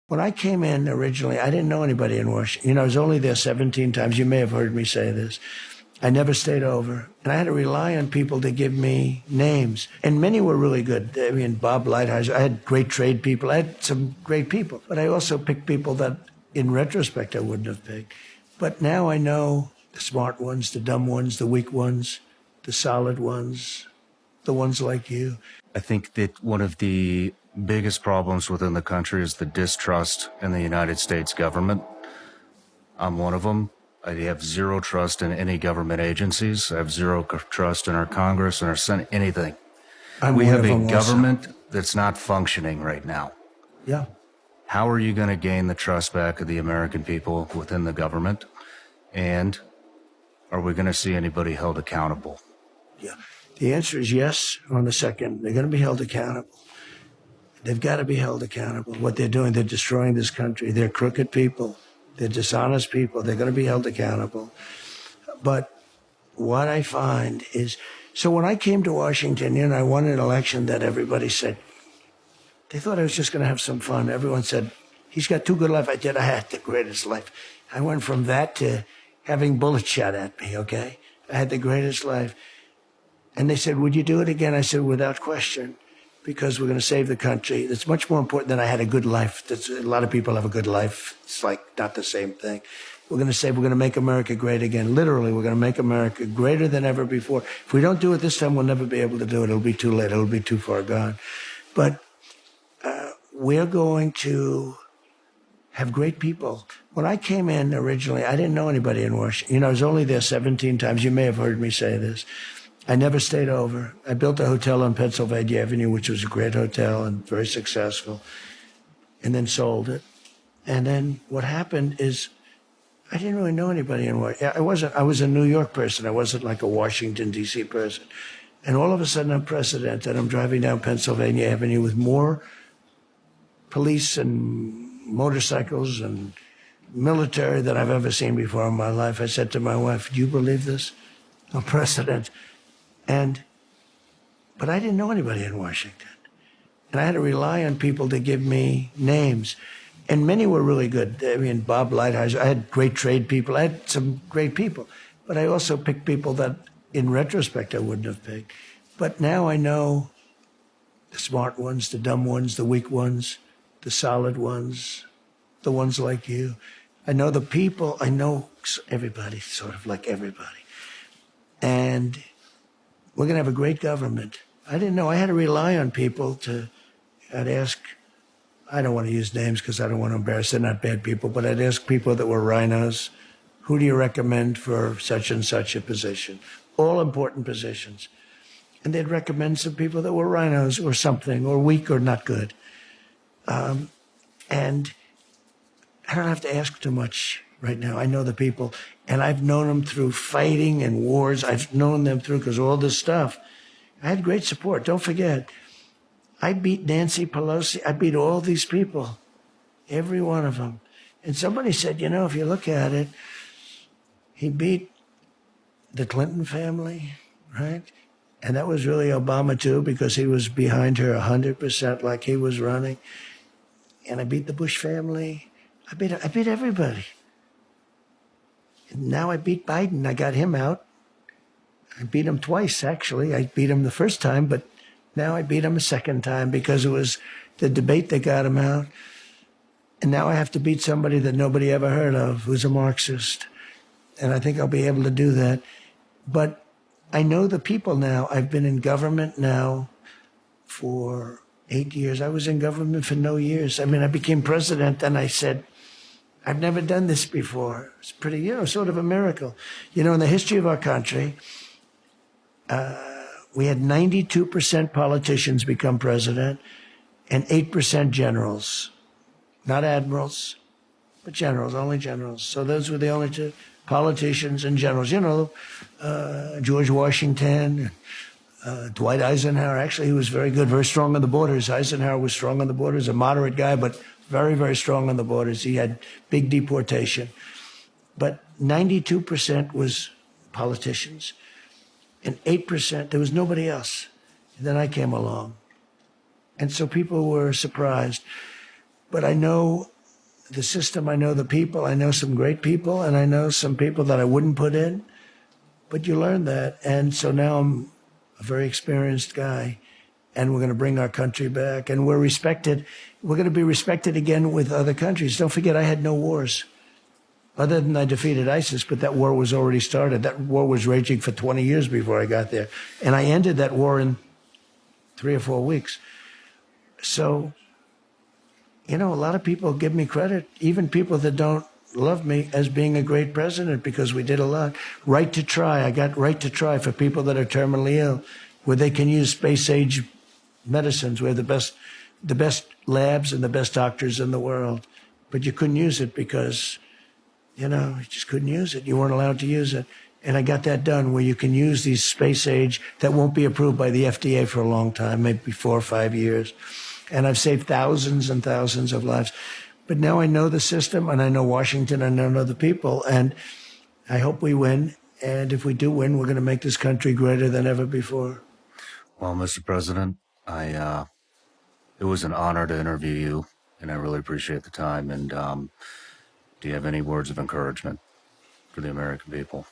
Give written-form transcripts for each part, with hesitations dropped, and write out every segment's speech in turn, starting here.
When I came in originally, I didn't know anybody in Washington. I was only there 17 times. You may have heard me say this. I never stayed over. And I had to rely on people to give me names. And many were really good. I mean, Bob Lighthizer. I had great trade people. I had some great people. But I also picked people that, in retrospect, I wouldn't have picked. But now I know the smart ones, the dumb ones, the weak ones, the solid ones, the ones like you. I think that one of the biggest problems within the country is the distrust in the United States government. I'm one of them. I have zero trust in any government agencies. I have zero trust in our Congress and our Senate, anything. We have a government that's not functioning right now. Yeah. How are you going to gain the trust back of the American people within the government? And are we going to see anybody held accountable? Yeah. The answer is yes on the second. They're going to be held accountable. They've got to be held accountable. What they're doing, they're destroying this country. They're crooked people. They're dishonest people. They're going to be held accountable. But what I find is, so when I came to Washington, I won an election that everybody said, they thought I was just going to have some fun. Everyone said, he's got too good a life. I did. I had the greatest life. I went from that to having bullets shot at me, okay? I had the greatest life. And they said, would you do it again? I said, without question, because we're going to save the country. It's much more important than I had a good life. A lot of people have a good life. It's like not the same thing. We're going to make America great again. Literally, we're going to make America greater than ever before. If we don't do it this time, we'll never be able to do it. It'll be too late. It'll be too far gone. But we're going to have great people. When I came in originally, I didn't know anybody in Washington. I was only there 17 times. You may have heard me say this. I never stayed over. I built a hotel on Pennsylvania Avenue, which was a great hotel and very successful, and then sold it. And then what happened is I didn't really know anybody in Washington. I was a New York person. I wasn't like a Washington, D.C. person. And all of a sudden I'm president, and I'm driving down Pennsylvania Avenue with more police and motorcycles and military than I've ever seen before in my life. I said to my wife, do you believe this? I'm president. But I didn't know anybody in Washington. And I had to rely on people to give me names. And many were really good. I mean, Bob Lighthizer. I had great trade people. I had some great people. But I also picked people that, in retrospect, I wouldn't have picked. But now I know the smart ones, the dumb ones, the weak ones, the solid ones, the ones like you. I know the people. I know everybody, sort of like everybody. And we're going to have a great government. I didn't know. I had to rely on people I'd ask, I don't want to use names because I don't want to embarrass, they're not bad people, but I'd ask people that were rhinos, who do you recommend for such and such a position? All important positions. And they'd recommend some people that were rhinos or something, or weak or not good. And I don't have to ask too much right now. I know the people, and I've known them through fighting and wars. I've known them through, because all this stuff. I had great support. Don't forget, I beat Nancy Pelosi. I beat all these people, every one of them. And somebody said, if you look at it, he beat the Clinton family, right? And that was really Obama too, because he was behind her 100% like he was running. And I beat the Bush family. I beat everybody. And now I beat Biden. I got him out. I beat him twice, actually. I beat him the first time, but now I beat him a second time because it was the debate that got him out. And now I have to beat somebody that nobody ever heard of, who's a Marxist. And I think I'll be able to do that. But I know the people now. I've been in government now for 8 years. I was in government for no years. I mean, I became president and I said, I've never done this before. It's pretty, sort of a miracle. In the history of our country, we had 92% politicians become president and 8% generals. Not admirals, but generals, only generals. So those were the only two, politicians and generals. George Washington, Dwight Eisenhower. Actually, he was very good, very strong on the borders. Eisenhower was strong on the borders, a moderate guy, but very, very strong on the borders. He had big deportation. But 92% was politicians, and 8%, there was nobody else. And then I came along. And so people were surprised. But I know the system. I know the people. I know some great people, and I know some people that I wouldn't put in. But you learn that. And so now I'm a very experienced guy, and we're going to bring our country back, and we're respected. We're going to be respected again with other countries. Don't forget, I had no wars other than I defeated ISIS, but that war was already started. That war was raging for 20 years before I got there. And I ended that war in 3 or 4 weeks. So, you know, a lot of people give me credit, even people that don't love me, as being a great president, because we did a lot. Right to try. I got right to try for people that are terminally ill, where they can use space age medicines. We have the best labs and the best doctors in the world. But you couldn't use it because, you know, you just couldn't use it. You weren't allowed to use it. And I got that done, where you can use these space age that won't be approved by the FDA for a long time, maybe 4 or 5 years. And I've saved thousands and thousands of lives. But now I know the system, and I know Washington, and I know the people. And I hope we win. And if we do win, we're going to make this country greater than ever before. Well, Mr. President, it was an honor to interview you, and I really appreciate the time. And do you have any words of encouragement for the American people?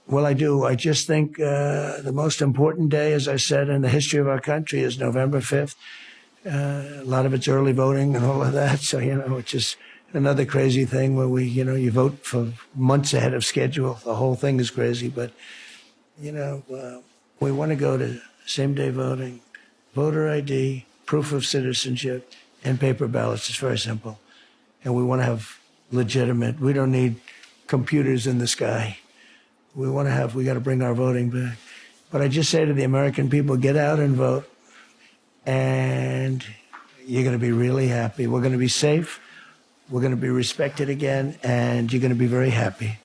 Well, I do. I just think the most important day, as I said, in the history of our country is November 5th. A lot of it's early voting and all of that. So, you know, it's just another crazy thing where you vote for months ahead of schedule. The whole thing is crazy. But, you know, we want to go to same-day voting, voter ID, proof of citizenship, and paper ballots. It's very simple. And we want to have legitimate. We don't need computers in the sky. We got to bring our voting back. But I just say to the American people, get out and vote. And you're going to be really happy. We're going to be safe. We're going to be respected again. And you're going to be very happy.